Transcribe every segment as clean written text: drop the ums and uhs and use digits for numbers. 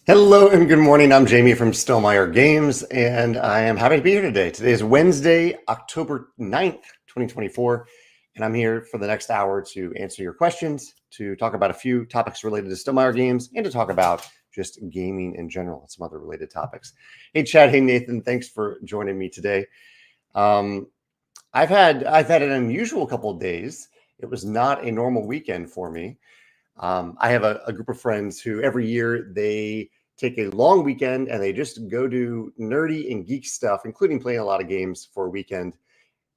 Hello and good morning. I'm Jamey from Stonemaier Games, and I am happy to be here today. Today is Wednesday, October 9th, 2024, and I'm here for the next hour to answer your questions, to talk about a few topics related to Stonemaier Games, and to talk about just gaming in general and some other related topics. Hey, Chad. Hey, Nathan. Thanks for joining me today. I've had an unusual couple of days. It was not a normal weekend for me. I have a group of friends who every year they take a long weekend and they just go do nerdy and geek stuff, including playing a lot of games for a weekend.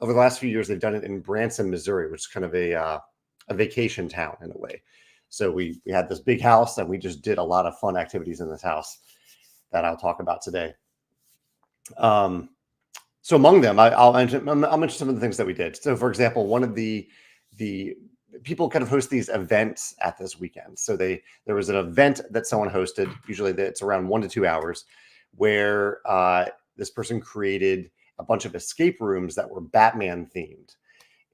Over the last few years, they've done it in Branson, Missouri, which is kind of a vacation town in a way. So we had this big house and we just did a lot of fun activities in this house that I'll talk about today. So among them, I'll mention some of the things that we did. So, for example, one of the people kind of host these events at this weekend. So there was an event that someone hosted. Usually, it's around 1 to 2 hours, where this person created a bunch of escape rooms that were Batman themed.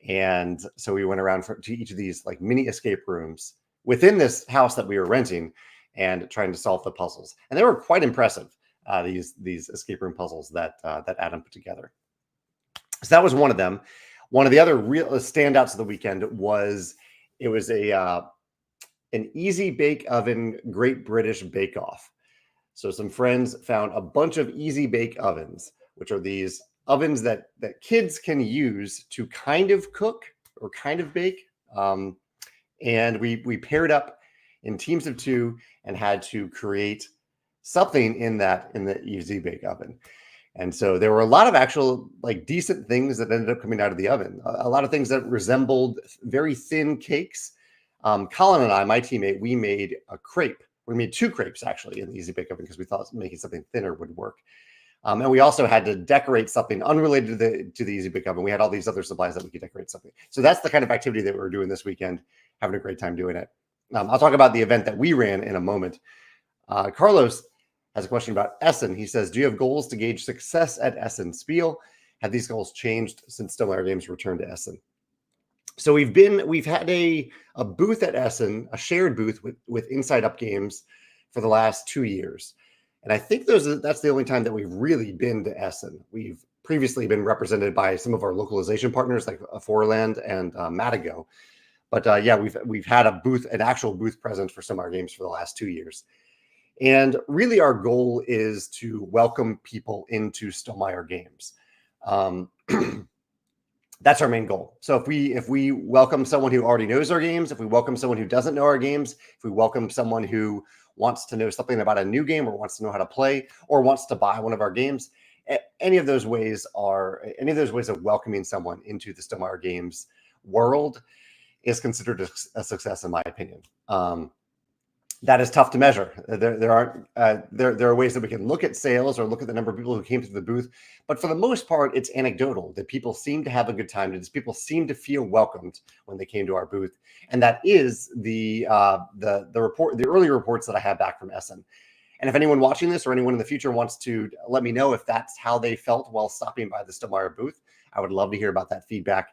And so we went around to each of these like mini escape rooms within this house that we were renting and trying to solve the puzzles. And they were quite impressive. These escape room puzzles that Adam put together. So that was one of them. One of the other real standouts of the weekend was it was an easy bake oven Great British Bake Off. So some friends found a bunch of easy bake ovens, which are these ovens that kids can use to kind of cook or kind of bake. And we paired up in teams of two and had to create something in the easy bake oven. And so there were a lot of actual like decent things that ended up coming out of the oven. A lot of things that resembled very thin cakes. Colin and I, my teammate, we made a crepe. We made 2 crepes actually in the easy bake oven because we thought making something thinner would work. And we also had to decorate something unrelated to the easy bake oven. We had all these other supplies that we could decorate something. So that's the kind of activity that we were doing this weekend, having a great time doing it. I'll talk about the event that we ran in a moment. Carlos has a question about Essen. He says, do you have goals to gauge success at Essen Spiel? Have these goals changed since Stonemaier Games returned to Essen? So we've had a booth at Essen, a shared booth with Inside Up Games for the last 2 years. And I think that's the only time that we've really been to Essen. We've previously been represented by some of our localization partners like Forland and Matago. But yeah, we've had an actual booth present for Stonemaier Games for the last 2 years. And really our goal is to welcome people into Stonemaier Games. That's our main goal. So if we welcome someone who already knows our games, if we welcome someone who doesn't know our games, if we welcome someone who wants to know something about a new game or wants to know how to play or wants to buy one of our games, any of those ways of welcoming someone into the Stonemaier Games world is considered a success in my opinion. That is tough to measure. There are ways that we can look at sales or look at the number of people who came to the booth, but for the most part, it's anecdotal. That people seem to have a good time. That people seem to feel welcomed when they came to our booth, and that is the early reports that I have back from Essen. And if anyone watching this or anyone in the future wants to let me know if that's how they felt while stopping by the Stonemaier booth, I would love to hear about that feedback.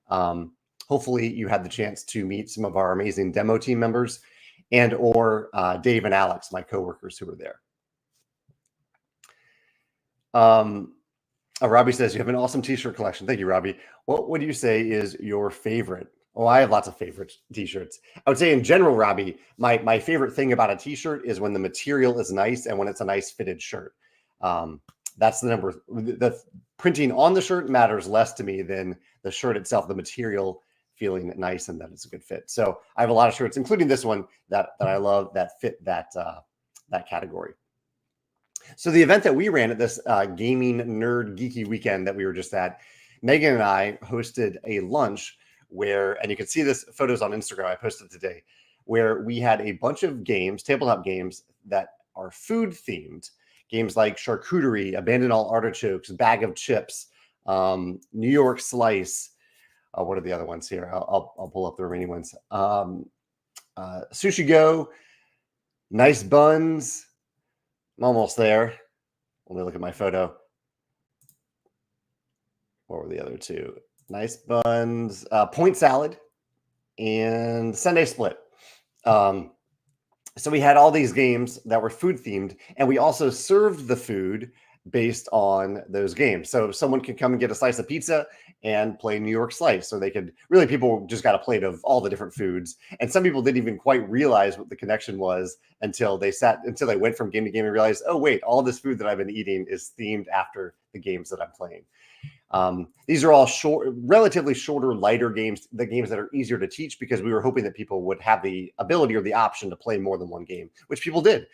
Hopefully, you had the chance to meet some of our amazing demo team members and or Dave and Alex, my coworkers who were there. Robbie says, you have an awesome t-shirt collection. Thank you, Robbie. What would you say is your favorite? Oh, I have lots of favorite t-shirts. I would say in general, Robbie, my favorite thing about a t-shirt is when the material is nice and when it's a nice fitted shirt. That's the number. The printing on the shirt matters less to me than the shirt itself, the material feeling nice and that it's a good fit. So I have a lot of shirts, including this one that I love that fit that category. So the event that we ran at this gaming nerd geeky weekend that we were just at, Megan and I hosted a lunch where, and you can see this photos on Instagram, I posted today, where we had a bunch of games, tabletop games that are food themed. Games like charcuterie, abandon all artichokes, bag of chips, New York slice. What are the other ones here? I'll pull up the remaining ones. Sushi Go, nice buns. I'm almost there. Let me look at my photo. What were the other two? Nice buns, point salad, and Sunday split. So we had all these games that were food themed, and we also served the food based on those games. So someone could come and get a slice of pizza and play New York Slice. So they could really, people just got a plate of all the different foods. And some people didn't even quite realize what the connection was until they went from game to game and realized, oh, wait, all this food that I've been eating is themed after the games that I'm playing. These are all relatively shorter, lighter games, the games that are easier to teach, because we were hoping that people would have the ability or the option to play more than one game, which people did.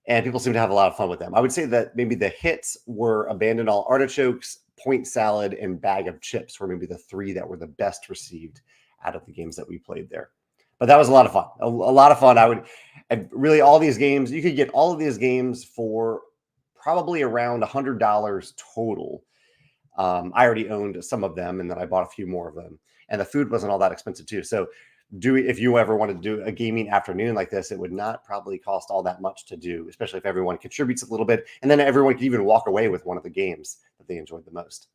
And people seem to have a lot of fun with them. I would say that maybe the hits were Abandon All Artichokes, Point Salad, and Bag of Chips were maybe the three that were the best received out of the games that we played there. But that was a lot of fun. A lot of fun. Really, all these games, you could get all of these games for probably around $100 total. I already owned some of them, and then I bought a few more of them. And the food wasn't all that expensive too. So if you ever wanted to do a gaming afternoon like this, it would not probably cost all that much to do, especially if everyone contributes a little bit. And then everyone could even walk away with one of the games that they enjoyed the most.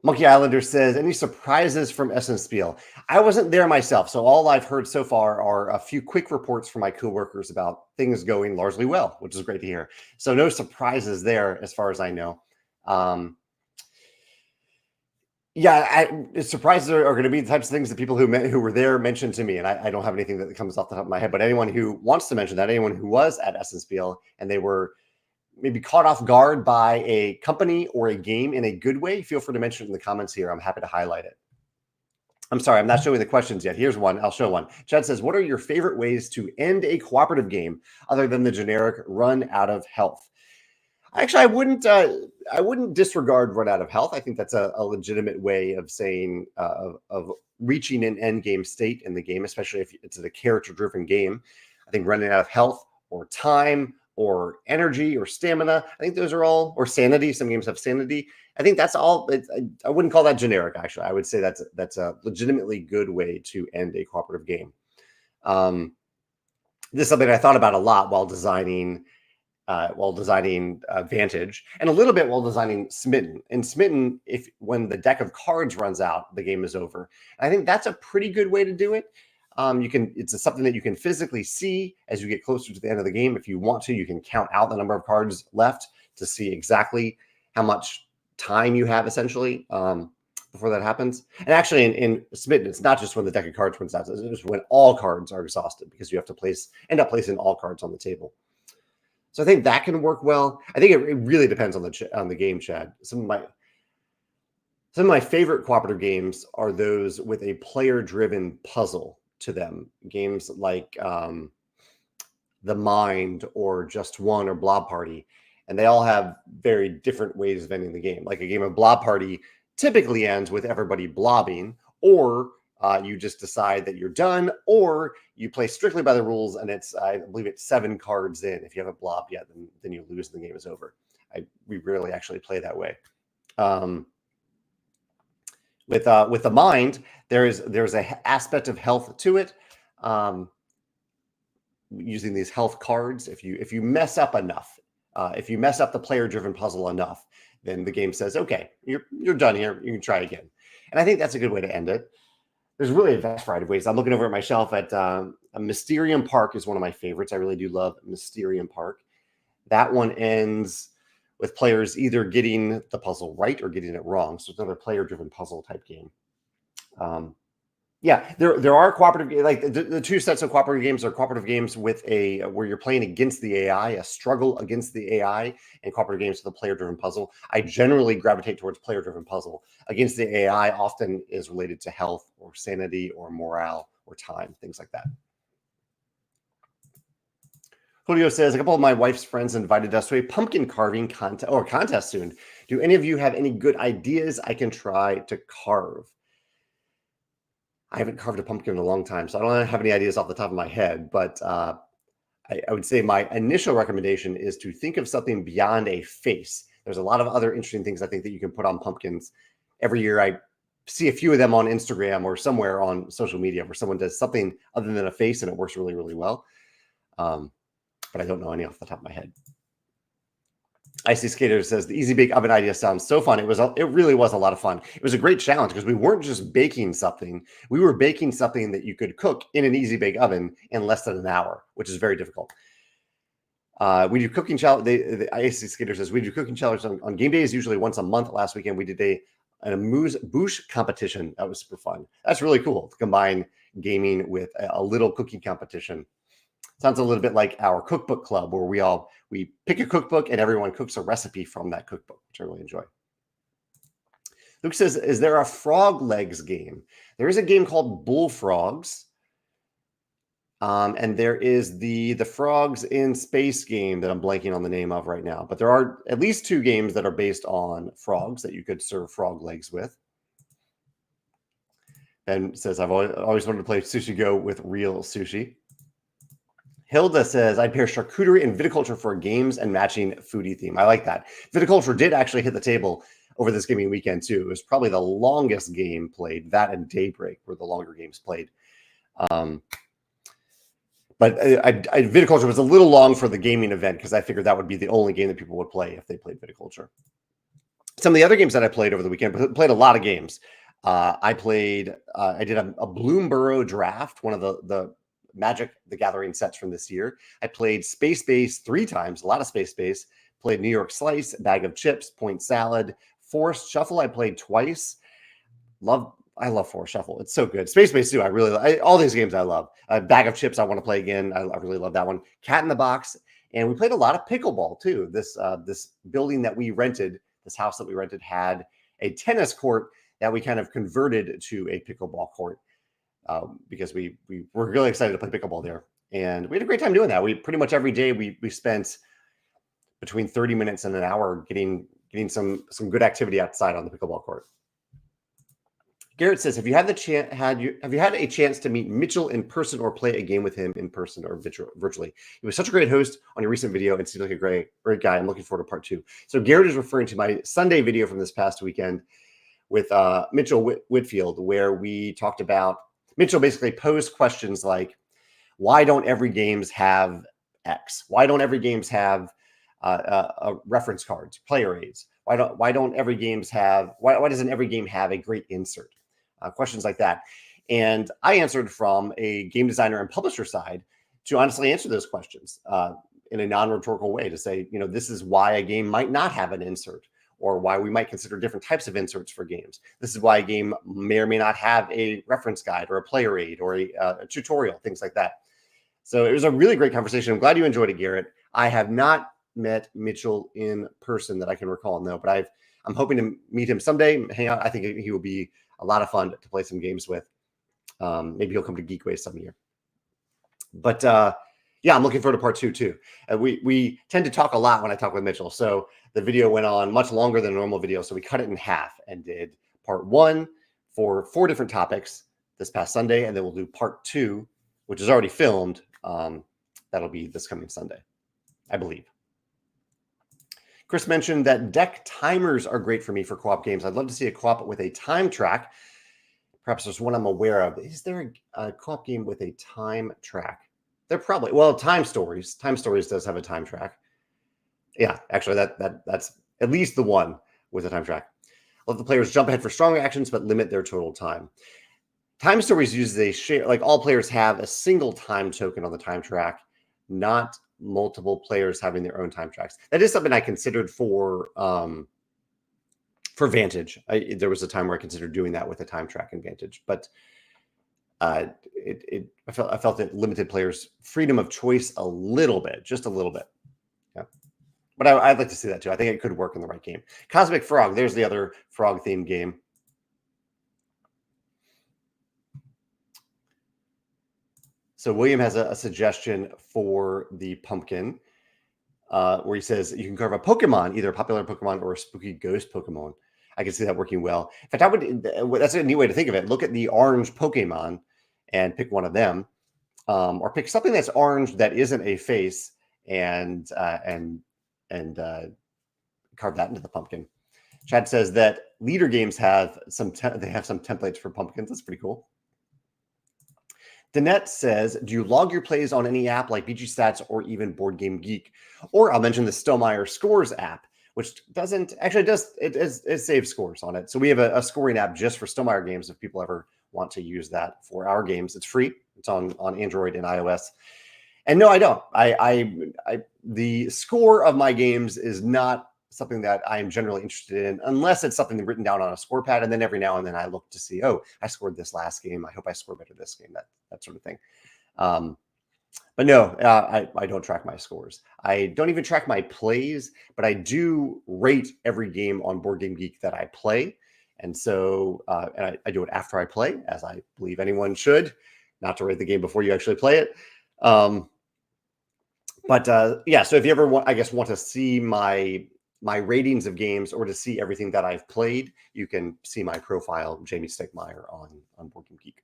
Monkey Islander says, any surprises from Essen Spiel? I wasn't there myself, so all I've heard so far are a few quick reports from my coworkers about things going largely well, which is great to hear. So no surprises there as far as I know. Surprises are going to be the types of things that people who were there mentioned to me, and I don't have anything that comes off the top of my head, but anyone who wants to mention that, anyone who was at Essen Spiel and they were maybe caught off guard by a company or a game in a good way, feel free to mention it in the comments here. I'm happy to highlight it. I'm sorry, I'm not showing the questions yet. Here's one. I'll show one. Chad says, what are your favorite ways to end a cooperative game other than the generic run out of health? Actually, I wouldn't disregard run out of health. I think that's a legitimate way of saying of reaching an end game state in the game, especially if it's a character-driven game. I think running out of health or time or energy or stamina, I think those are all, or sanity. Some games have sanity. I think that's all. I wouldn't call that generic. Actually, I would say that's a legitimately good way to end a cooperative game. This is something I thought about a lot while designing Vantage, and a little bit while designing Smitten. And Smitten, when the deck of cards runs out, the game is over. And I think that's a pretty good way to do it. It's something that you can physically see as you get closer to the end of the game. If you want to, you can count out the number of cards left to see exactly how much time you have, essentially, before that happens. And actually, in Smitten, it's not just when the deck of cards runs out; it's just when all cards are exhausted, because you have to end up placing all cards on the table. So I think that can work well. I think it really depends on the game, Chad. Some of my favorite cooperative games are those with a player-driven puzzle to them. Games like The Mind or Just One or Blob Party. And they all have very different ways of ending the game. Like a game of Blob Party typically ends with everybody blobbing, or you just decide that you're done, or you play strictly by the rules, and I believe it's 7 cards in. If you haven't blobbed yet, then you lose and the game is over. We rarely actually play that way. With The Mind, there's a aspect of health to it. Using these health cards, if you mess up enough, if you mess up the player-driven puzzle enough, then the game says, okay, you're done here. You can try again. And I think that's a good way to end it. There's really a vast variety of ways. I'm looking over at my shelf at a Mysterium Park is one of my favorites. I really do love Mysterium Park. That one ends with players either getting the puzzle right or getting it wrong. So it's another player-driven puzzle type game. There are cooperative, like the two sets of cooperative games are cooperative games with where you're playing against the AI, a struggle against the AI, and cooperative games with a player-driven puzzle. I generally gravitate towards player-driven puzzle. Against the AI often is related to health or sanity or morale or time, things like that. Julio says, a couple of my wife's friends invited us to a pumpkin carving contest soon. Do any of you have any good ideas I can try to carve? I haven't carved a pumpkin in a long time, so I don't have any ideas off the top of my head, but I would say my initial recommendation is to think of something beyond a face. There's a lot of other interesting things I think that you can put on pumpkins. Every year I see a few of them on Instagram or somewhere on social media where someone does something other than a face and it works really, really well. But I don't know any off the top of my head. Icy Skater says the easy bake oven idea sounds so fun. It really was a lot of fun. It was a great challenge because we weren't just baking something. We were baking something that you could cook in an easy bake oven in less than an hour, which is very difficult. We do cooking challenge. The Icy Skater says we do cooking challenge on game days, usually once a month. Last weekend we did an amuse-bouche competition. That was super fun. That's really cool to combine gaming with a little cooking competition. Sounds a little bit like our cookbook club, where we pick a cookbook and everyone cooks a recipe from that cookbook, which I really enjoy. Luke says, is there a frog legs game? There is a game called Bullfrogs. And there is the Frogs in Space game that I'm blanking on the name of right now. But there are at least 2 games that are based on frogs that you could serve frog legs with. Ben says, I've always wanted to play Sushi Go with real sushi. Hilda says, I'd pair charcuterie and viticulture for games and matching foodie theme. I like that. Viticulture did actually hit the table over this gaming weekend, too. It was probably the longest game played. That and Daybreak were the longer games played. But Viticulture was a little long for the gaming event because I figured that would be the only game that people would play if they played Viticulture. Some of the other games that I played over the weekend, played a lot of games. I did a Bloomborough draft, one of the Magic the Gathering sets from this year. I played Space Base 3 times, a lot of Space Base. Played New York Slice, Bag of Chips, Point Salad, Forest Shuffle. I played twice. I love Forest Shuffle. It's so good. Space Base too. All these games I love. Bag of Chips I want to play again. I really love that one. Cat in the Box, and we played a lot of pickleball too. This building that we rented, this house that we rented, had a tennis court that we kind of converted to a pickleball court. Because we were really excited to play pickleball there. And we had a great time doing that. We pretty much every day we spent between 30 minutes and an hour getting some good activity outside on the pickleball court. Garrett says, have you had a chance to meet Mitchell in person or play a game with him in person or virtually? He was such a great host on your recent video and seems like a great guy. I'm looking forward to part 2. So Garrett is referring to my Sunday video from this past weekend with Mitchell Whitfield, where we talked about Mitchell basically posed questions like, why don't every games have X? Why don't every games have reference cards, player aids? Why doesn't every game have a great insert? Questions like that. And I answered from a game designer and publisher side to honestly answer those questions in a non-rhetorical way to say, this is why a game might not have an insert, or why we might consider different types of inserts for games. This is why a game may or may not have a reference guide or a player aid or a tutorial, things like that. So it was a really great conversation. I'm glad you enjoyed it, Garrett. I have not met Mitchell in person that I can recall, no, but I'm hoping to meet him someday, hang out. I think he will be a lot of fun to play some games with. Maybe he'll come to Geekway some year. But yeah, I'm looking forward to part 2 too. We tend to talk a lot when I talk with Mitchell. So the video went on much longer than a normal video. So we cut it in half and did part 1 for 4 different topics this past Sunday. And then we'll do part 2, which is already filmed. That'll be this coming Sunday, I believe. Chris mentioned that deck timers are great for me for co-op games. I'd love to see a co-op with a time track. Perhaps there's one I'm aware of. Is there a co-op game with a time track? They're probably, Time Stories. Time Stories does have a time track. Yeah, actually, that's at least the one with a time track. Let the players jump ahead for strong actions, but limit their total time. Time Stories uses a share, like all players have a single time token on the time track, not multiple players having their own time tracks. That is something I considered for Vantage. There was a time where I considered doing that with a time track in Vantage, but I felt it limited players' freedom of choice a little bit, just a little bit. Yeah, but I'd like to see that too. I think it could work in the right game. Cosmic Frog. There's the other frog-themed game. So William has a suggestion for the pumpkin, where he says you can carve a Pokemon, either a popular Pokemon or a spooky ghost Pokemon. I can see that working well. In fact, that's a neat way to think of it. Look at the orange Pokemon and pick one of them, or pick something that's orange that isn't a face and carve that into the pumpkin. Chad says that Leader Games have some templates for pumpkins. That's pretty cool. Danette says, do you log your plays on any app like BG Stats or even Board Game Geek? Or I'll mention the Stonemaier Scores app, which doesn't actually it saves scores on it. So we have a scoring app just for Stonemaier Games if people ever want to use that for our games. It's free. It's on Android and iOS. And no, I don't. The score of my games is not something that I am generally interested in, unless it's something written down on a score pad. And then every now and then I look to see, oh, I scored this last game. I hope I score better this game. That sort of thing. But no, I don't track my scores. I don't even track my plays, but I do rate every game on Board Game Geek that I play. And so and I do it after I play, as I believe anyone should, not to rate the game before you actually play it. Yeah, so if you ever want to see my ratings of games or to see everything that I've played, you can see my profile, Jamey Stonemaier, on Board Game Geek.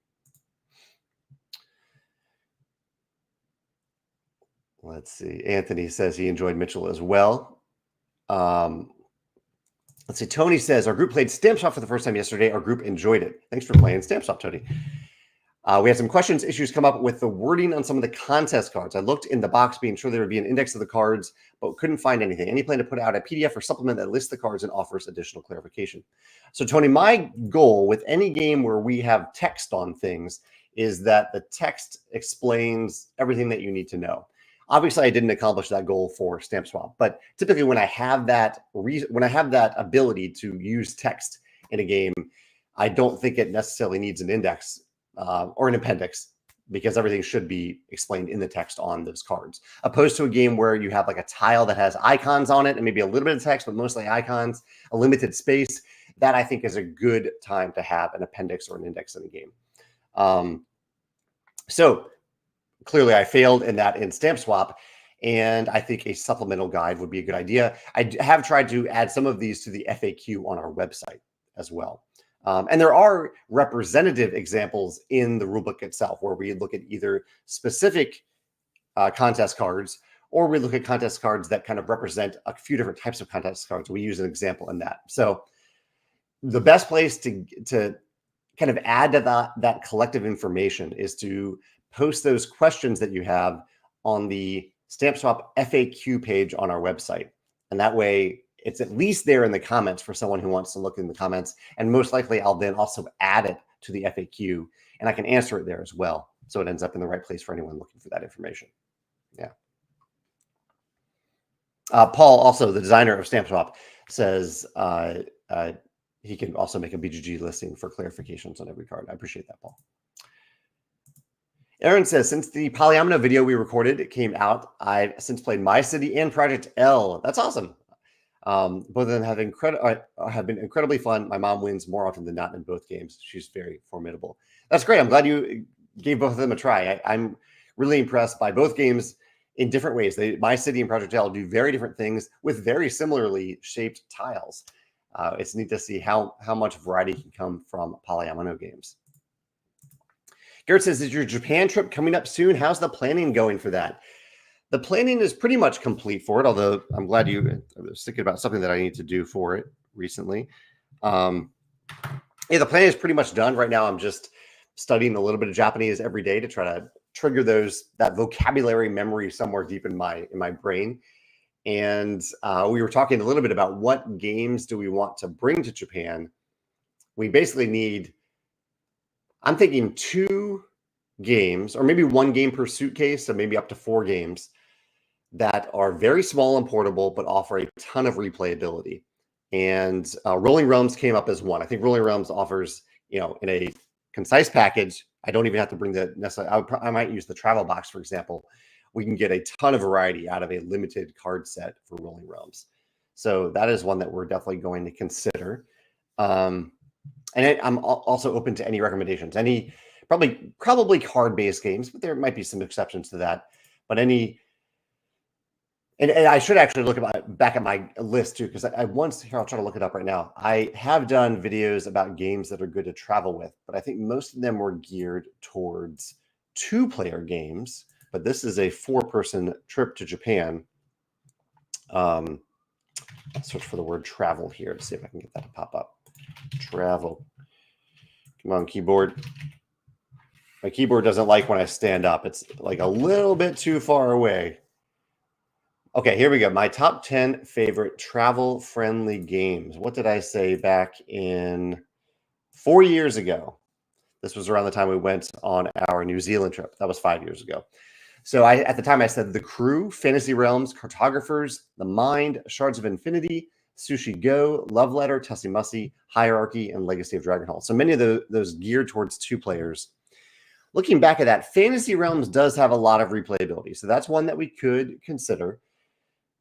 Let's see. Anthony says he enjoyed Mitchell as well. Let's see. Tony says our group played Stamp Swap for the first time yesterday. Our group enjoyed it. Thanks for playing Stamp Swap, Tony. We had some issues come up with the wording on some of the contest cards. I looked in the box, being sure there would be an index of the cards, but couldn't find anything. Any plan to put out a PDF or supplement that lists the cards and offers additional clarification? So, Tony, my goal with any game where we have text on things is that the text explains everything that you need to know. Obviously, I didn't accomplish that goal for Stamp Swap, but typically when I have that ability to use text in a game, I don't think it necessarily needs an index or an appendix, because everything should be explained in the text on those cards, opposed to a game where you have like a tile that has icons on it and maybe a little bit of text, but mostly icons, a limited space. That I think is a good time to have an appendix or an index in a game. So clearly I failed in Stamp Swap, and I think a supplemental guide would be a good idea. I have tried to add some of these to the FAQ on our website as well. And there are representative examples in the rulebook itself where we look at either specific contest cards, or we look at contest cards that kind of represent a few different types of contest cards. We use an example in that. So the best place to kind of add to that collective information is to post those questions that you have on the Stamp Swap FAQ page on our website. And that way it's at least there in the comments for someone who wants to look in the comments. And most likely I'll then also add it to the FAQ, and I can answer it there as well. So it ends up in the right place for anyone looking for that information. Yeah. Paul, also the designer of Stamp Swap, says he can also make a BGG listing for clarifications on every card. I appreciate that, Paul. Aaron says, since the Polyomino video we recorded came out, I've since played My City and Project L. That's awesome. Both of them have been incredibly fun. My mom wins more often than not in both games. She's very formidable. That's great. I'm glad you gave both of them a try. I'm really impressed by both games in different ways. My City and Project L do very different things with very similarly shaped tiles. It's neat to see how much variety can come from Polyomino games. Garrett says, is your Japan trip coming up soon? How's the planning going for that? The planning is pretty much complete for it, although I'm glad I was thinking about something that I need to do for it recently. Yeah, the planning is pretty much done. Right now, I'm just studying a little bit of Japanese every day to try to trigger that vocabulary memory somewhere deep in my brain. And we were talking a little bit about what games do we want to bring to Japan. We basically need, I'm thinking 2 games, or maybe 1 game per suitcase, so maybe up to 4 games that are very small and portable, but offer a ton of replayability. And Rolling Realms came up as one. I think Rolling Realms offers, in a concise package, I don't even have to bring I might use the travel box, for example. We can get a ton of variety out of a limited card set for Rolling Realms. So that is one that we're definitely going to consider. And I'm also open to any recommendations, probably card-based games, but there might be some exceptions to that. But and I should actually look back at my list too, because I'll try to look it up right now. I have done videos about games that are good to travel with, but I think most of them were geared towards 2-player games. But this is a 4-person trip to Japan. I'll search for the word travel here to see if I can get that to pop up. Travel. Come on, keyboard. My keyboard doesn't like when I stand up. It's like a little bit too far away. Okay, here we go. My top 10 favorite travel-friendly games. What did I say back in 4 years ago? This was around the time we went on our New Zealand trip. That was 5 years ago. So at the time I said The Crew, Fantasy Realms, Cartographers, The Mind, Shards of Infinity, Sushi Go, Love Letter, Tussie Mussy, Hierarchy, and Legacy of Dragonhall. So many of those geared towards 2 players. Looking back at that, Fantasy Realms does have a lot of replayability. So that's one that we could consider.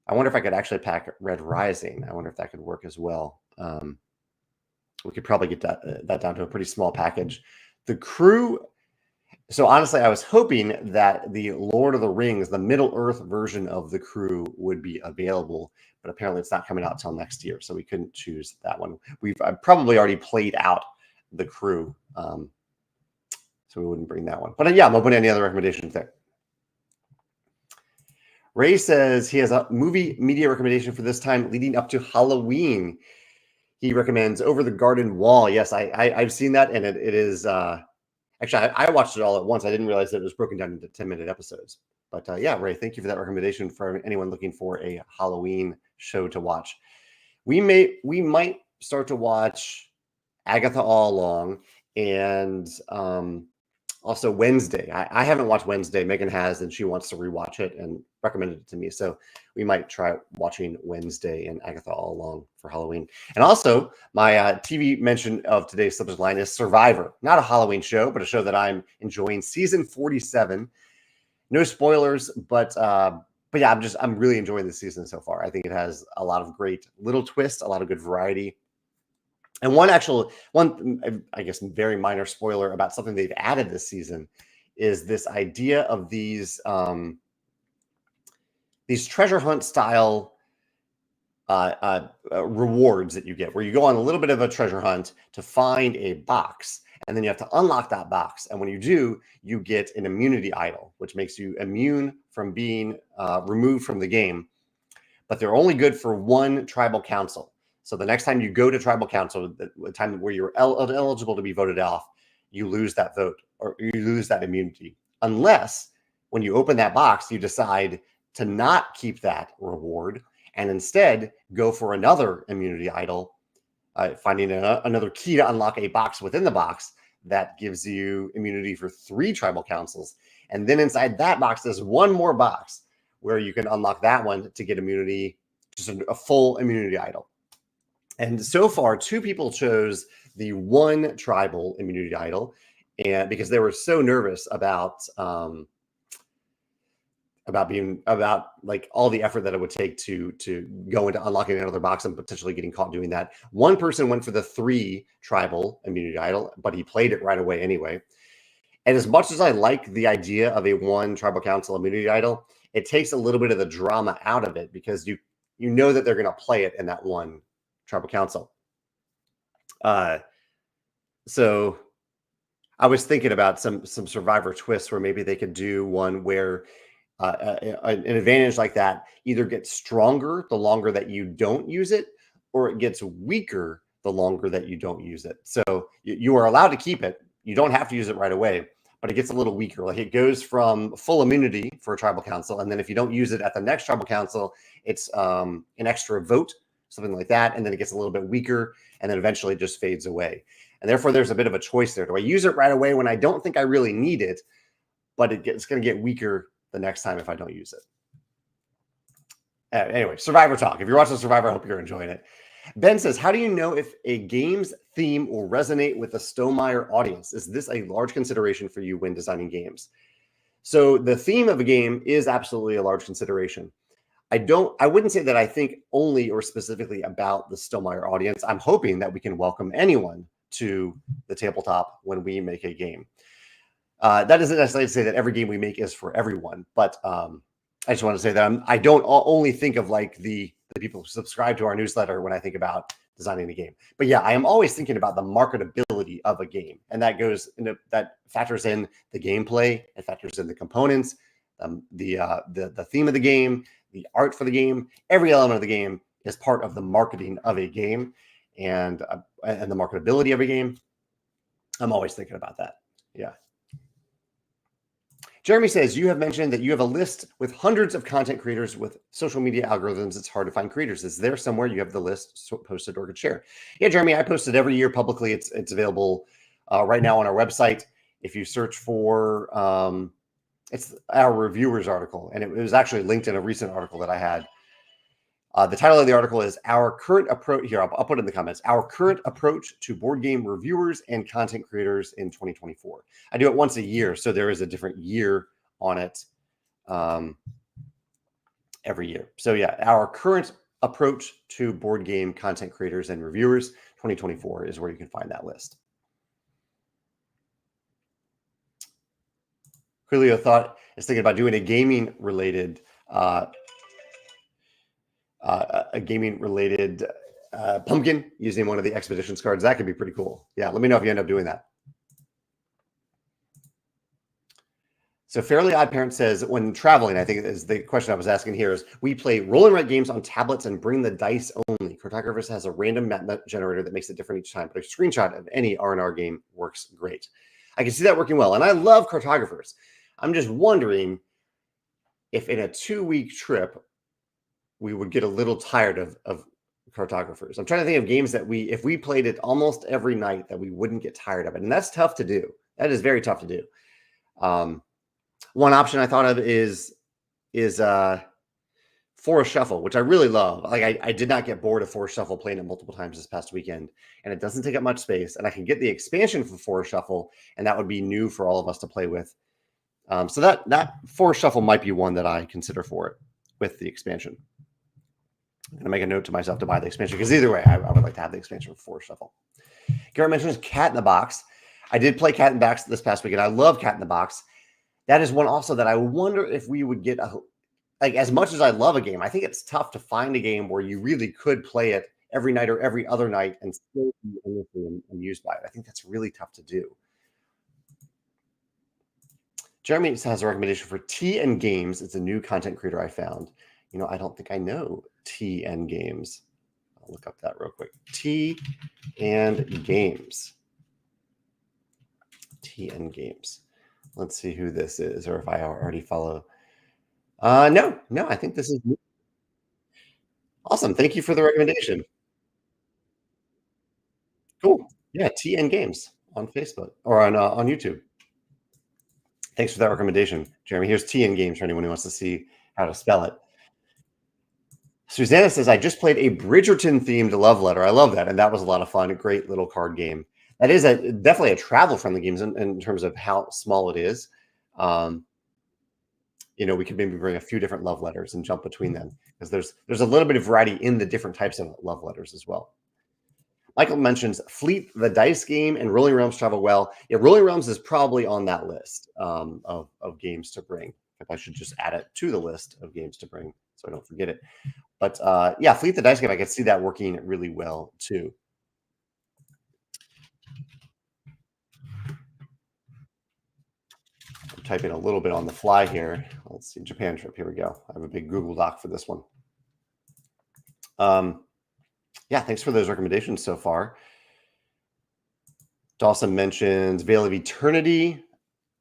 I wonder if I could actually pack Red Rising. I wonder if that could work as well. We could probably get that down to a pretty small package. The Crew. So honestly, I was hoping that the Lord of the Rings, the Middle Earth version of The Crew, would be available, but apparently it's not coming out till next year, so we couldn't choose that one. I've probably already played out The Crew, so we wouldn't bring that one. But yeah, I'm open to any other recommendations there. Ray says he has a movie media recommendation for this time leading up to Halloween. He recommends Over the Garden Wall. Yes, I've seen that, and it is... Actually, I watched it all at once. I didn't realize that it was broken down into 10-minute episodes. But yeah, Ray, thank you for that recommendation for anyone looking for a Halloween show to watch. We might start to watch Agatha All Along and also Wednesday. I haven't watched Wednesday. Megan has, and she wants to rewatch it and recommended it to me. So we might try watching Wednesday and Agatha All Along for Halloween. And also, my TV mention of today's subject line is Survivor. Not a Halloween show, but a show that I'm enjoying. Season 47. No spoilers, but yeah, I'm really enjoying the season so far. I think it has a lot of great little twists, a lot of good variety. And one, I guess, very minor spoiler about something they've added this season is this idea of these treasure hunt style rewards that you get, where you go on a little bit of a treasure hunt to find a box, and then you have to unlock that box. And when you do, you get an immunity idol, which makes you immune from being removed from the game. But they're only good for one tribal council. So the next time you go to tribal council, the time where you're eligible to be voted off, you lose that vote or you lose that immunity. Unless when you open that box, you decide to not keep that reward and instead go for another immunity idol, finding another key to unlock a box within the box that gives you immunity for 3 tribal councils. And then inside that box, there's one more box where you can unlock that one to get immunity, just a full immunity idol. And so far, 2 people chose the one tribal immunity idol, and because they were so nervous about like all the effort that it would take to go into unlocking another box and potentially getting caught doing that. One person went for the 3 tribal immunity idol, but he played it right away anyway. And as much as I like the idea of a 1 tribal council immunity idol, it takes a little bit of the drama out of it because you know that they're going to play it in that 1 tribal council. So I was thinking about some Survivor twists where maybe they could do one where an advantage like that either gets stronger the longer that you don't use it, or it gets weaker the longer that you don't use it. So you are allowed to keep it. You don't have to use it right away, but it gets a little weaker. Like it goes from full immunity for a tribal council, and then if you don't use it at the next tribal council, it's an extra vote, something like that, and then it gets a little bit weaker, and then eventually just fades away. And therefore, there's a bit of a choice there. Do I use it right away when I don't think I really need it, but it's going to get weaker the next time if I don't use it? Anyway, Survivor talk. If you're watching Survivor, I hope you're enjoying it. Ben says, how do you know if a game's theme will resonate with the Stonemaier audience? Is this a large consideration for you when designing games? So the theme of a game is absolutely a large consideration. I wouldn't say that I think only or specifically about the Stonemaier audience. I'm hoping that we can welcome anyone to the tabletop when we make a game. That doesn't necessarily say that every game we make is for everyone, but I just want to say that I don't only think of like the people who subscribe to our newsletter when I think about designing a game. But yeah, I am always thinking about the marketability of a game, and that factors in the gameplay, it factors in the components, the theme of the game, the art for the game. Every element of the game is part of the marketing of a game, and the marketability of a game. I'm always thinking about that. Yeah. Jeremy says, you have mentioned that you have a list with hundreds of content creators with social media algorithms. It's hard to find creators. Is there somewhere you have the list posted or could share? Yeah, Jeremy, I post it every year publicly. It's available right now on our website. If you search for, it's our reviewers article, and it was actually linked in a recent article that I had. The title of the article is Our Current Approach. Here, I'll put it in the comments. Our Current Approach to Board Game Reviewers and Content Creators in 2024. I do it once a year, so there is a different year on it every year. So yeah, Our Current Approach to Board Game Content Creators and Reviewers 2024 is where you can find that list. Quilio thought is thinking about doing a gaming related pumpkin using one of the expeditions cards. That could be pretty cool. Yeah, let me know if you end up doing that. So Fairly Odd Parent says, when traveling, I think is the question I was asking here, is we play roll and write games on tablets and bring the dice only. Cartographers has a random map generator that makes it different each time, but a screenshot of any R&R game works great. I can see that working well, and I love cartographers. I'm just wondering if in a 2-week trip, we would get a little tired of cartographers. I'm trying to think of games that if we played it almost every night, that we wouldn't get tired of it. And that's tough to do. That is very tough to do. One option I thought of is Forest Shuffle, which I really love. Like I did not get bored of Forest Shuffle playing it multiple times this past weekend, and it doesn't take up much space. And I can get the expansion for Forest Shuffle, and that would be new for all of us to play with. So that Forest Shuffle might be one that I consider for it with the expansion. I'm going to make a note to myself to buy the expansion, because either way, I would like to have the expansion for Forest Shuffle. Garrett mentions Cat in the Box. I did play Cat in the Box this past weekend. I love Cat in the Box. That is one also that I wonder if we would get like, as much as I love a game, I think it's tough to find a game where you really could play it every night or every other night and still be endlessly amused by it. I think that's really tough to do. Jeremy has a recommendation for TN Games. It's a new content creator I found. You know, I don't think I know TN Games. I'll look up that real quick. TN Games. TN Games. Let's see who this is, or if I already follow. No, I think this is new. Awesome. Thank you for the recommendation. Cool. Yeah, TN Games on Facebook or on YouTube. Thanks for that recommendation, Jeremy. Here's TN Games for anyone who wants to see how to spell it. Susanna says, I just played a Bridgerton-themed love letter. I love that, and that was a lot of fun. A great little card game. That is definitely a travel-friendly game in terms of how small it is. You know, we could maybe bring a few different love letters and jump between them, because there's a little bit of variety in the different types of love letters as well. Michael mentions Fleet, the dice game, and Rolling Realms travel well. Yeah, Rolling Realms is probably on that list of games to bring. If I should just add it to the list of games to bring so I don't forget it. But yeah, Fleet the dice game, I could see that working really well too. I'm typing a little bit on the fly here. Let's see, Japan trip. Here we go. I have a big Google Doc for this one. Yeah, thanks for those recommendations so far. Dawson mentions Veil of Eternity.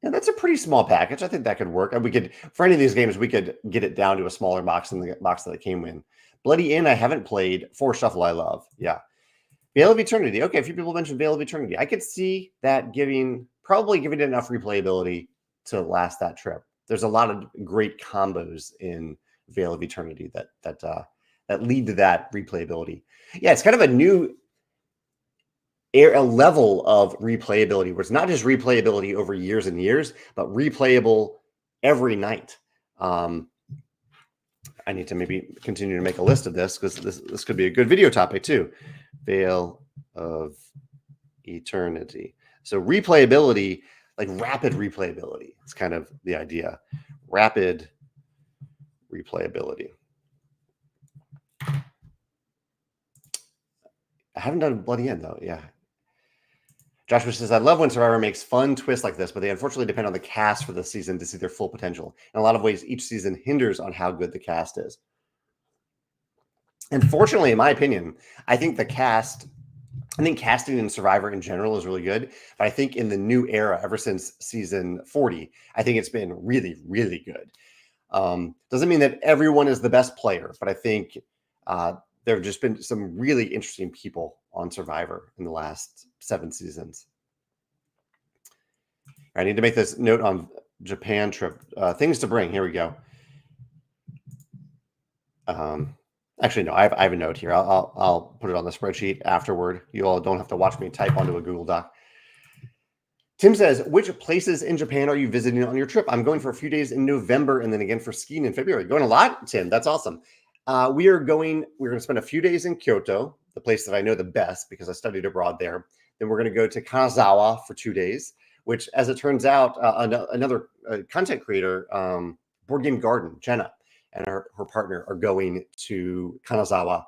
Yeah, that's a pretty small package. I think that could work. And we could, for any of these games, we could get it down to a smaller box than the box that it came in. Bloody Inn, I haven't played. Forest Shuffle, I love. Yeah. Veil of Eternity. Okay, a few people mentioned Veil of Eternity. I could see that probably giving it enough replayability to last that trip. There's a lot of great combos in Veil of Eternity that lead to that replayability. Yeah, it's kind of a new a level of replayability where it's not just replayability over years and years, but replayable every night. I need to maybe continue to make a list of this, because this could be a good video topic too. Veil of Eternity. So replayability, like rapid replayability. It's kind of the idea. Rapid replayability. I haven't done Bloody End though. Yeah. Joshua says, I love when Survivor makes fun twists like this, but they unfortunately depend on the cast for the season to see their full potential. In a lot of ways, each season hinders on how good the cast is. And fortunately, in my opinion, I think the cast I think casting in Survivor in general is really good, but I think in the new era, ever since season 40, I think it's been really, really good. Doesn't mean that everyone is the best player, but I think there have just been some really interesting people on Survivor in the last 7 seasons. I need to make this note on Japan trip. Things to bring. Here we go. Actually, no, I have a note here. I'll put it on the spreadsheet afterward. You all don't have to watch me type onto a Google Doc. Tim says, which places in Japan are you visiting on your trip? I'm going for a few days in November and then again for skiing in February. Going a lot, Tim. That's awesome. We're going to spend a few days in Kyoto, the place that I know the best because I studied abroad there. Then we're going to go to Kanazawa for 2 days, which, as it turns out, another content creator, Board Game Garden, Jenna, and her partner are going to Kanazawa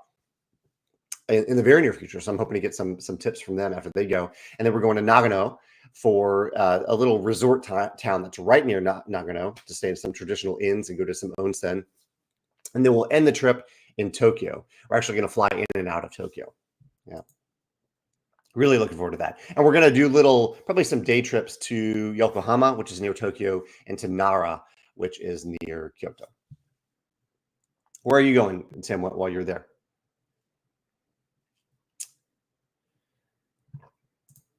in the very near future. So I'm hoping to get some tips from them after they go. And then we're going to Nagano for a little resort town that's right near Nagano to stay in some traditional inns and go to some onsen. And then we'll end the trip in Tokyo. We're actually going to fly in and out of Tokyo. Yeah. Really looking forward to that. And we're going to do probably some day trips to Yokohama, which is near Tokyo, and to Nara, which is near Kyoto. Where are you going, Tim, while you're there?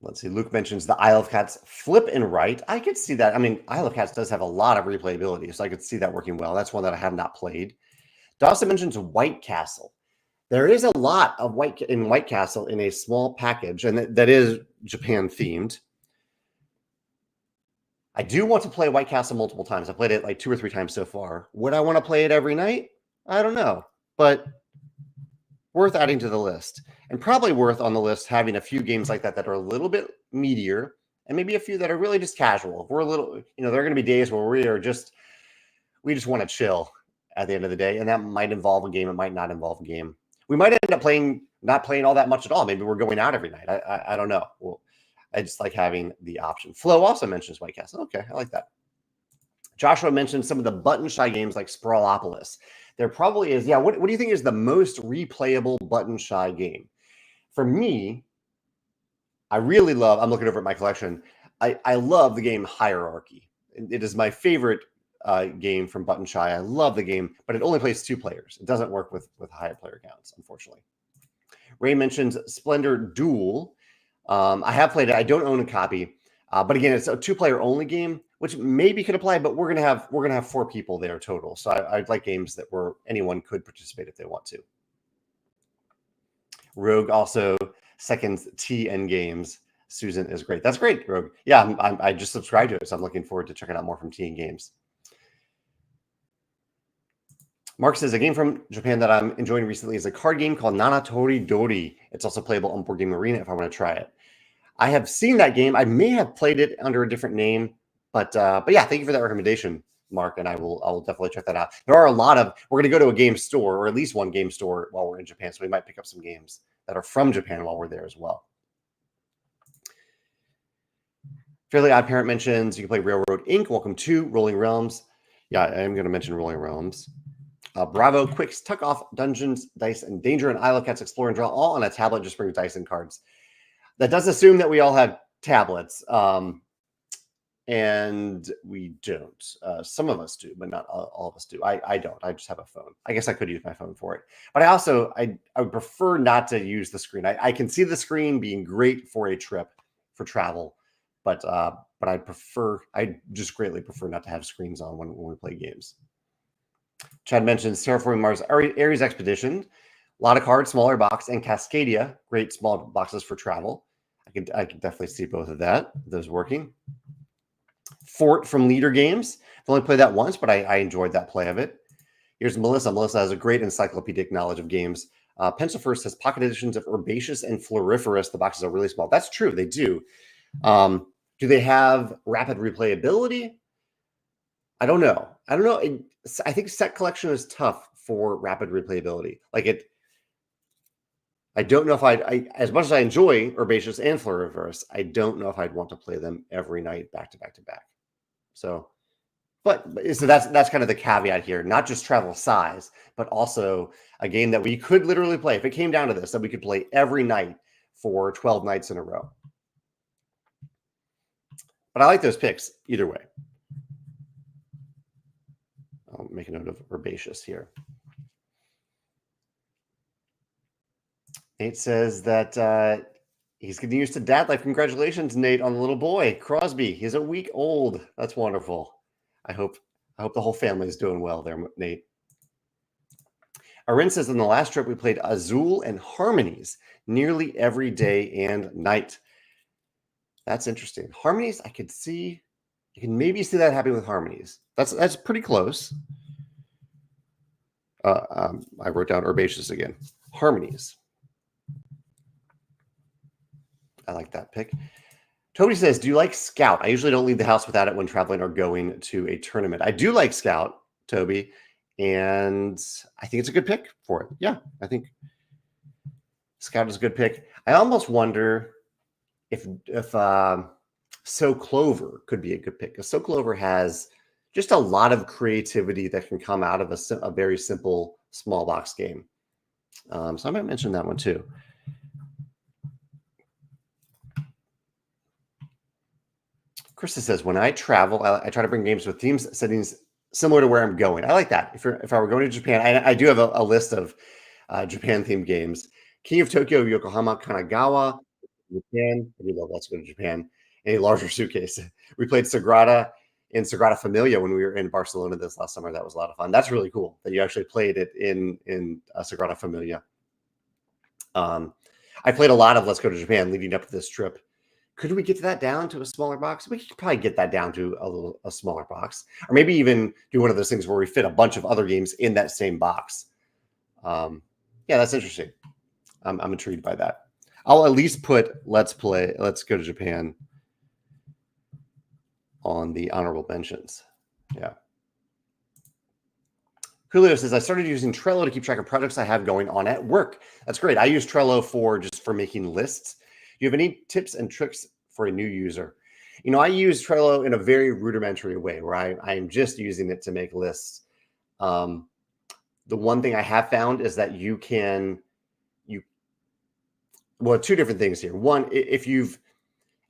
Let's see. Luke mentions the Isle of Cats flip and write. I could see that. I mean, Isle of Cats does have a lot of replayability, so I could see that working well. That's one that I have not played. Dawson mentions White Castle. There is a lot of White Castle in a small package, and that is Japan themed. I do want to play White Castle multiple times. I played it like 2 or 3 times so far. Would I want to play it every night? I don't know, but worth adding to the list, and probably worth on the list having a few games like that are a little bit meatier, and maybe a few that are really just casual. If we're a little, there are going to be days where we just want to chill at the end of the day, and that might involve a game. It might not involve a game. We might end up not playing all that much at all. Maybe we're going out every night. I don't know. Well, I just like having the option. Flo also mentions White Castle. Okay, I like that. Joshua mentioned some of the button shy games like Sprawlopolis. There probably is. Yeah, what do you think is the most replayable button shy game? For me, I really love, I'm looking over at my collection. I love the game Hierarchy. It is my favorite game from Button Shy. I love the game, but it only plays 2 players. It doesn't work with high player counts, unfortunately. Ray mentions Splendor Duel. I have played it. I don't own a copy, but again, it's a 2-player only game, which maybe could apply. But we're gonna have 4 people there total. So I'd like games that where anyone could participate if they want to. Rogue also seconds TN Games. Susan is great. That's great, Rogue. Yeah, I just subscribed to it, so I'm looking forward to checking out more from TN Games. Mark says, a game from Japan that I'm enjoying recently is a card game called Nanatori Dori. It's also playable on Board Game Arena if I want to try it. I have seen that game. I may have played it under a different name, but yeah, thank you for that recommendation, Mark, and I will definitely check that out. There are we're going to go to a game store, or at least one game store while we're in Japan, so we might pick up some games that are from Japan while we're there as well. Fairly Odd Parent mentions you can play Railroad Inc. Welcome to Rolling Realms. Yeah, I am going to mention Rolling Realms. Bravo, Quicks, Tuck Off, Dungeons, Dice, and Danger, and Isle of Cats Explore and Draw, all on a tablet, just brings dice and cards. That does assume that we all have tablets, and we don't. Some of us do, but not all of us do. I don't. I just have a phone. I guess I could use my phone for it. But I would prefer not to use the screen. I can see the screen being great for a trip, for travel, but I just greatly prefer not to have screens on when we play games. Chad mentions Terraforming Mars Ares Expedition. A lot of cards, smaller box, and Cascadia, great small boxes for travel. I can definitely see both of those working. Fort from Leader Games. I've only played that once, but I enjoyed that play of it. Here's Melissa. Melissa has a great encyclopedic knowledge of games. Pencil First has pocket editions of Herbaceous and Floriferous. The boxes are really small. That's true. They do. Do they have rapid replayability? I don't know. I think set collection is tough for rapid replayability. I don't know if as much as I enjoy Herbaceous and Floriferous, I don't know if I'd want to play them every night back to back to back. So that's kind of the caveat here. Not just travel size, but also a game that we could literally play. If it came down to this, that we could play every night for 12 nights in a row. But I like those picks either way. I'll make a note of herbaceous here. Nate says that he's getting used to dad life. Congratulations, Nate, on the little boy, Crosby. He's a week old. That's wonderful. I hope the whole family is doing well there, Nate. Arin says, in the last trip, we played Azul and Harmonies nearly every day and night. That's interesting. Harmonies, I can maybe see that happening with Harmonies. That's pretty close. I wrote down herbaceous again. Harmonies. I like that pick. Toby says, do you like Scout? I usually don't leave the house without it when traveling or going to a tournament. I do like Scout, Toby, and I think it's a good pick for it. Yeah, I think Scout is a good pick. I almost wonder if So Clover could be a good pick, because So Clover has just a lot of creativity that can come out of a very simple small box game. So I might mention that one too. Krista says, when I travel, I try to bring games with themes settings similar to where I'm going. I like that. If I were going to Japan, I do have a list of Japan-themed games. King of Tokyo, Yokohama, Kanagawa, Japan. I do love Let's Go to Japan. A larger suitcase. We played Sagrada in Sagrada Familia when we were in Barcelona this last summer. That was a lot of fun. That's really cool that you actually played it in Sagrada Familia. I played a lot of Let's Go to Japan leading up to this trip. Could we get that down to a smaller box? We could probably get that down to a smaller box, or maybe even do one of those things where we fit a bunch of other games in that same box. Yeah, that's interesting. I'm intrigued by that. I'll at least put Let's Go to Japan on the honorable mentions. Yeah. Julio says, I started using Trello to keep track of projects I have going on at work. That's great. I use Trello for making lists. Do you have any tips and tricks for a new user? I use Trello in a very rudimentary way where I am just using it to make lists. The one thing I have found is that two different things here. One, if you've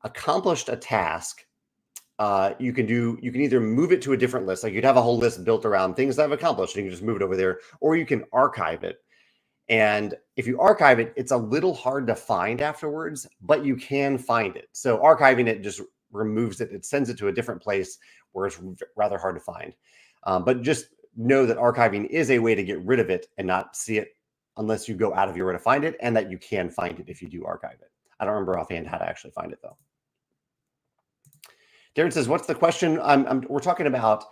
accomplished a task, you can either move it to a different list, like you'd have a whole list built around things that I've accomplished, and you can just move it over there, or you can archive it. And if you archive it, it's a little hard to find afterwards, but you can find it. So archiving it just removes it. It sends it to a different place where it's rather hard to find. But just know that archiving is a way to get rid of it and not see it unless you go out of your way to find it, and that you can find it if you do archive it. I don't remember offhand how to actually find it, though. Darren says, what's the question? We're talking about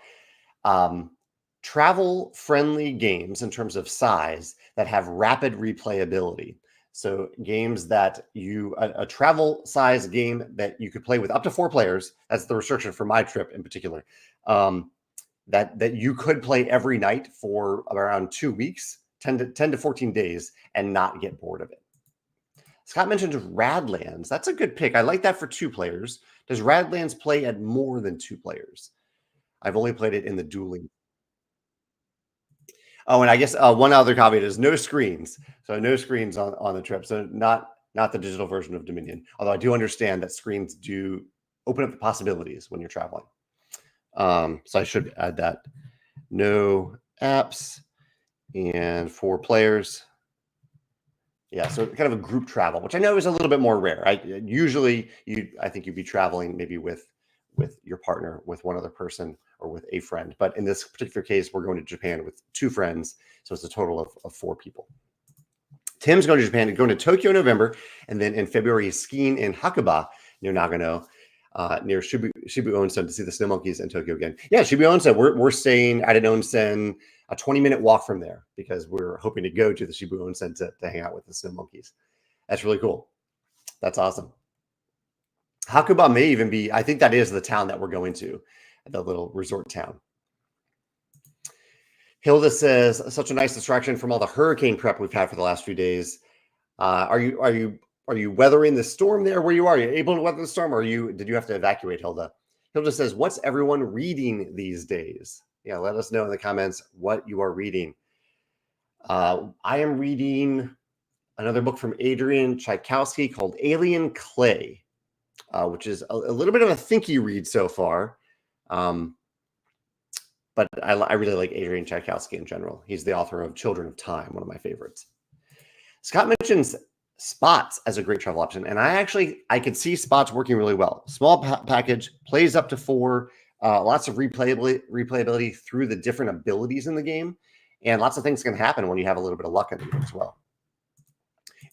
travel-friendly games in terms of size that have rapid replayability. So games that a travel size game that you could play with up to 4 players. That's the restriction for my trip in particular. That you could play every night for around 2 weeks, 10 to 14 days, and not get bored of it. Scott mentioned Radlands. That's a good pick. I like that for 2 players. Does Radlands play at more than 2 players? I've only played it in the dueling. Oh, and I guess one other caveat is no screens. So no screens on the trip. So not the digital version of Dominion. Although I do understand that screens do open up the possibilities when you're traveling. So I should add that. No apps and 4 players. Yeah, so kind of a group travel, which I know is a little bit more rare. I think you'd be traveling maybe with your partner, with one other person, or with a friend. But in this particular case, we're going to Japan with 2 friends, so it's a total of 4 people. Tim's going to Japan, going to Tokyo in November, and then in February, he's skiing in Hakuba near Nagano, near Shibu Onsen to see the snow monkeys in Tokyo again. Yeah, Shibu Onsen. We're staying at an onsen, a 20-minute walk from there, because we're hoping to go to the Shibu Onsen to hang out with the snow monkeys. That's really cool. That's awesome. Hakuba may even be, I think that is the town that we're going to, the little resort town. Hilda says, such a nice distraction from all the hurricane prep we've had for the last few days. Are you weathering the storm there where you are? Are you able to weather the storm, or did you have to evacuate, Hilda? Hilda says, what's everyone reading these days? Yeah, let us know in the comments what you are reading. I am reading another book from Adrian Tchaikovsky called Alien Clay, which is a little bit of a thinky read so far. But I really like Adrian Tchaikovsky in general. He's the author of Children of Time, one of my favorites. Scott mentions spots as a great travel option, and I could see spots working really well. Small package, plays up to 4, lots of replayability through the different abilities in the game, and lots of things can happen when you have a little bit of luck in the game as well.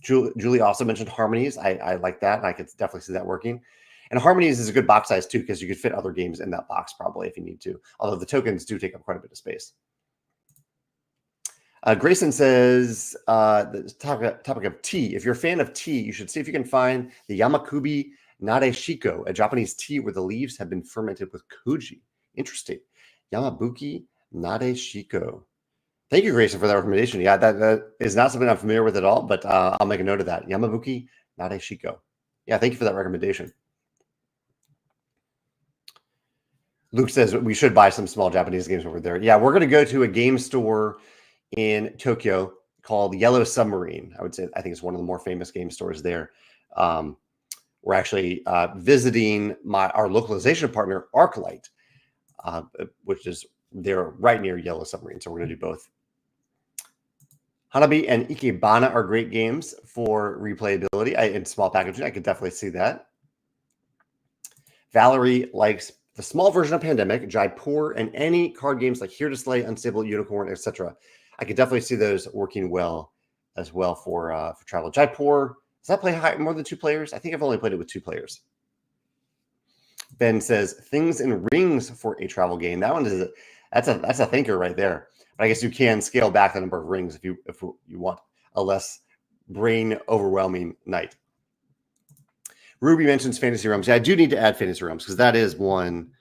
Julie also mentioned Harmonies. I like that, and I could definitely see that working. And Harmonies is a good box size too, because you could fit other games in that box probably if you need to, although the tokens do take up quite a bit of space. Grayson says, the topic of tea. If you're a fan of tea, you should see if you can find the Yamakubi Nadeshiko, a Japanese tea where the leaves have been fermented with koji. Interesting. Yamabuki Nadeshiko. Thank you, Grayson, for that recommendation. Yeah, that is not something I'm familiar with at all, but I'll make a note of that. Yamabuki Nadeshiko. Yeah, thank you for that recommendation. Luke says we should buy some small Japanese games over there. Yeah, we're going to go to a game store in Tokyo called Yellow Submarine. I think it's one of the more famous game stores there. We're actually visiting our localization partner, Arclight, which is they're right near Yellow Submarine. So we're going to do both. Hanabi and Ikebana are great games for replayability in small packaging. I could definitely see that. Valerie likes the small version of Pandemic, Jaipur, and any card games like Here to Slay, Unstable Unicorn, etc. I could definitely see those working well as well for travel. Jaipur, does that play more than 2 players? I think I've only played it with 2 players. Ben says Things and Rings for a travel game. That one is that's a thinker right there. But I guess you can scale back the number of rings if you want a less brain overwhelming night. Ruby mentions Fantasy Realms. Yeah, I do need to add Fantasy Realms because that is one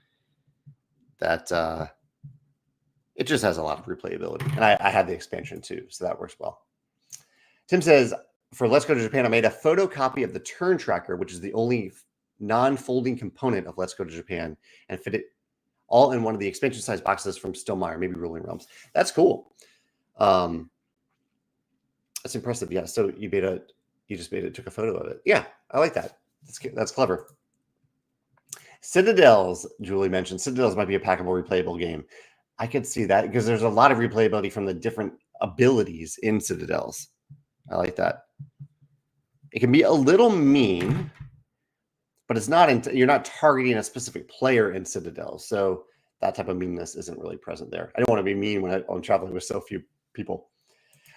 that it just has a lot of replayability. And I had the expansion too, so that works well. Tim says, for Let's Go to Japan, I made a photocopy of the turn tracker, which is the only non-folding component of Let's Go to Japan, and fit it all in one of the expansion size boxes from Stonemaier, maybe Ruling Realms. That's cool. That's impressive. Yeah, so you just took a photo of it. Yeah, I like that. That's clever. Citadels, Julie mentioned. Citadels might be a packable, replayable game. I could see that because there's a lot of replayability from the different abilities in Citadels. I like that. It can be a little mean, but it's not. You're not targeting a specific player in Citadels, so that type of meanness isn't really present there. I don't want to be mean when I'm traveling with so few people.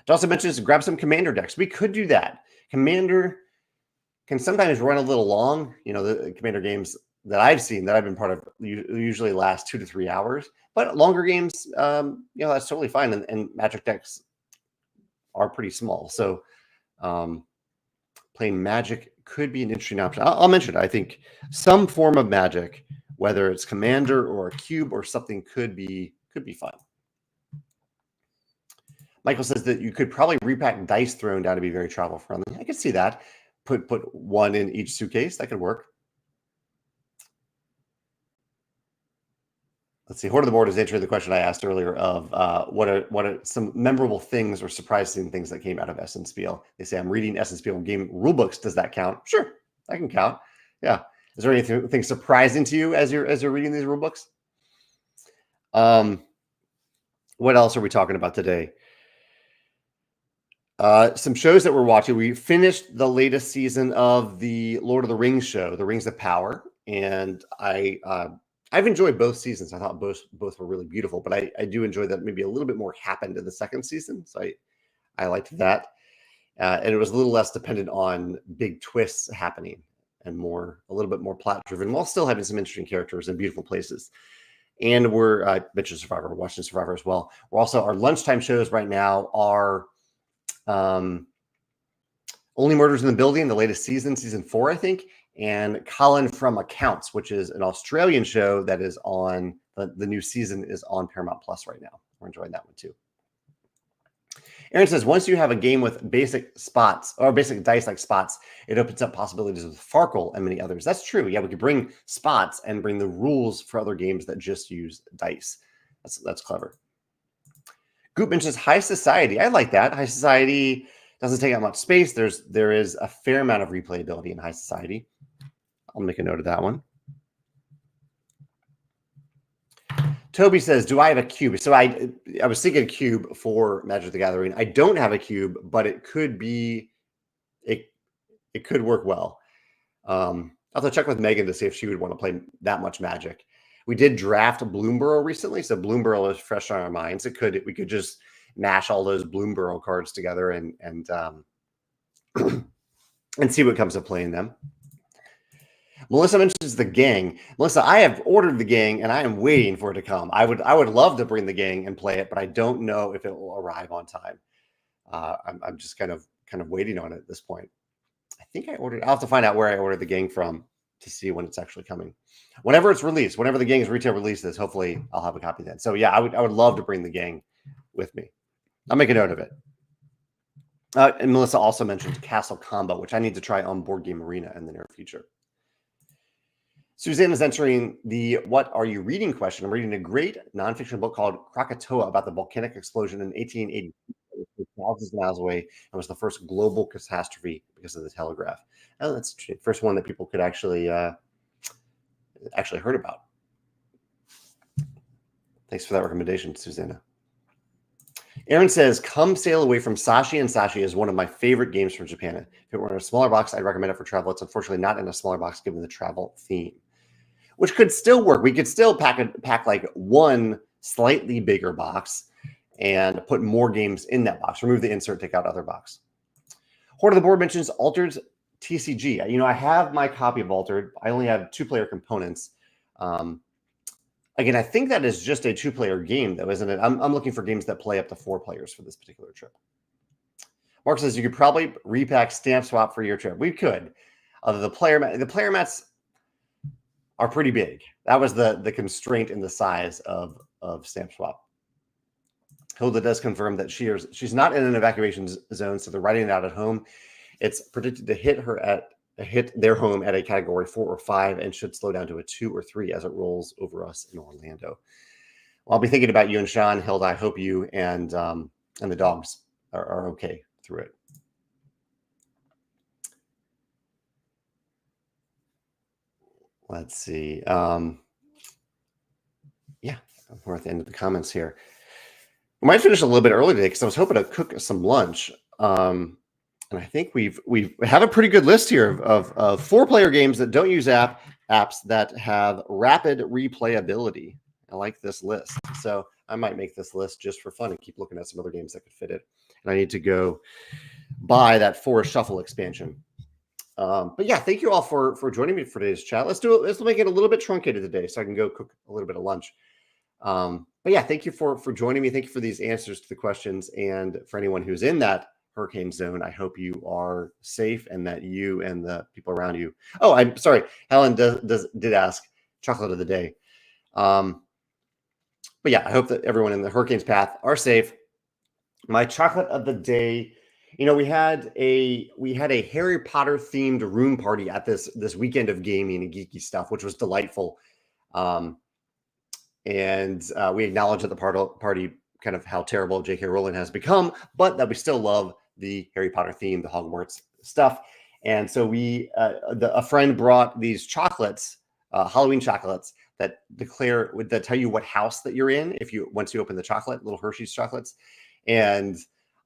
Dawson mentions grab some Commander decks. We could do that. Commander can sometimes run a little long. You know, the Commander games that I've seen that I've been part of usually last 2 to 3 hours. But longer games, that's totally fine. And Magic decks are pretty small. So playing Magic could be an interesting option. I'll mention it. I think some form of Magic, whether it's Commander or a cube or something, could be fun. Michael says that you could probably repack dice thrown down to be very travel friendly. I could see that. Put one in each suitcase. That could work. Let's see. Horde of the Board is answering the question I asked earlier of what are some memorable things or surprising things that came out of Essen Spiel. They say, I'm reading Essen Spiel game rulebooks. Does that count? Sure, that can count. Yeah. Is there anything surprising to you as you're reading these rulebooks? What else are we talking about today? Some shows that we're watching. We finished the latest season of the Lord of the Rings show, The Rings of Power, and I've enjoyed both seasons. I thought both were really beautiful, but I do enjoy that maybe a little bit more happened in the second season. So I liked that, and it was a little less dependent on big twists happening and a little bit more plot driven, while still having some interesting characters and beautiful places. And we're mentioned Survivor, we're watching Survivor as well. We're also our lunchtime shows right now are. Only Murders in the Building, the latest season 4, I think, and Colin from Accounts, which is an Australian show that is on the new season is on Paramount Plus right now. We're enjoying that one too. Aaron says, once you have a game with basic spots or basic dice like spots, it opens up possibilities with Farkle and many others. That's true. Yeah, we could bring spots and bring the rules for other games that just use dice. That's clever. Goop mentions High Society. I like that. High Society Doesn't take up much space. There is a fair amount of replayability in high society. I'll make a note of that one. Toby says, do I have a cube? So I was thinking a cube for Magic the Gathering. I don't have a cube, but it could be, it could work well. I'll have to check with Megan to see if she would want to play that much Magic. We did draft Bloomborough recently, so Bloomborough is fresh on our minds. We could just mash all those Bloomborough cards together and and see what comes of playing them. Melissa mentions the gang. Melissa, I have ordered the gang and I am waiting for it to come. I would love to bring the gang and play it, but I don't know if it will arrive on time. I'm just kind of waiting on it at this point. I think I'll have to find out where I ordered the gang from to see when it's actually coming. Whenever it's released, whenever the gang's retail releases, hopefully I'll have a copy then. So yeah, I would love to bring the gang with me. I'll make a note of it. And Melissa also mentioned Castle Combo, which I need to try on Board Game Arena in the near future. Suzanne is entering the "What are you reading?" question. I'm reading a great nonfiction book called Krakatoa about the volcanic explosion in 1880, thousands of miles away, and was the first global catastrophe because of the telegraph. Oh, that's the first one that people could actually heard about. Thanks for that recommendation, Susanna. Aaron says, come sail away from Sashi, and Sashi is one of my favorite games from Japan. If it were in a smaller box, I'd recommend it for travel. It's unfortunately not in a smaller box given the travel theme, which could still work. We could still pack like one slightly bigger box and put more games in that box. Remove the insert, take out other box. Horde of the Board mentions Altered TCG. You know, I have my copy of Altered. I only have 2-player components. Again, I think that is just a 2-player game, though, isn't it? I'm looking for games that play up to 4 players for this particular trip. Mark says you could probably repack Stamp Swap for your trip. We could. The player mats are pretty big. That was the constraint in the size of Stamp Swap. Hilda does confirm that she's not in an evacuation zone, so they're writing it out at home. It's predicted to hit their home at a category 4 or 5 and should slow down to a 2 or 3 as it rolls over us in Orlando. Well, I'll be thinking about you and Sean. Hilda, I hope you and the dogs are okay through it. Let's see. Yeah, we're at the end of the comments here. We might finish a little bit early today because I was hoping to cook some lunch. And I think we have a pretty good list here of 4-player games that don't use apps that have rapid replayability. I like this list. So I might make this list just for fun and keep looking at some other games that could fit it. And I need to go buy that Forest Shuffle expansion. But yeah, thank you all for joining me for today's chat. Let's make it a little bit truncated today so I can go cook a little bit of lunch. But yeah, thank you for joining me. Thank you for these answers to the questions. And for anyone who's in that hurricane zone, I hope you are safe and that you and the people around you. Oh, I'm sorry. Helen did ask chocolate of the day. But yeah, I hope that everyone in the hurricane's path are safe. My chocolate of the day, you know, we had a Harry Potter themed room party at this weekend of gaming and geeky stuff, which was delightful. And we acknowledge at the party kind of how terrible J.K. Rowling has become, but that we still love the Harry Potter theme, the Hogwarts stuff. And so a friend brought these chocolates, Halloween chocolates that tell you what house that you're in once you open the chocolate, little Hershey's chocolates. And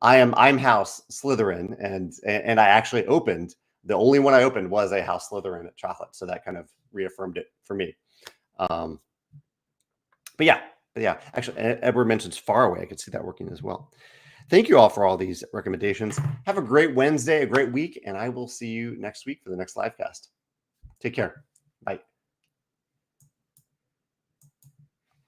I'm House Slytherin, and I actually opened. The only one I opened was a House Slytherin chocolate, so that kind of reaffirmed it for me. But yeah. Actually, Edward mentions Far Away. I could see that working as well. Thank you all for all these recommendations. Have a great Wednesday, a great week, and I will see you next week for the next livecast. Take care.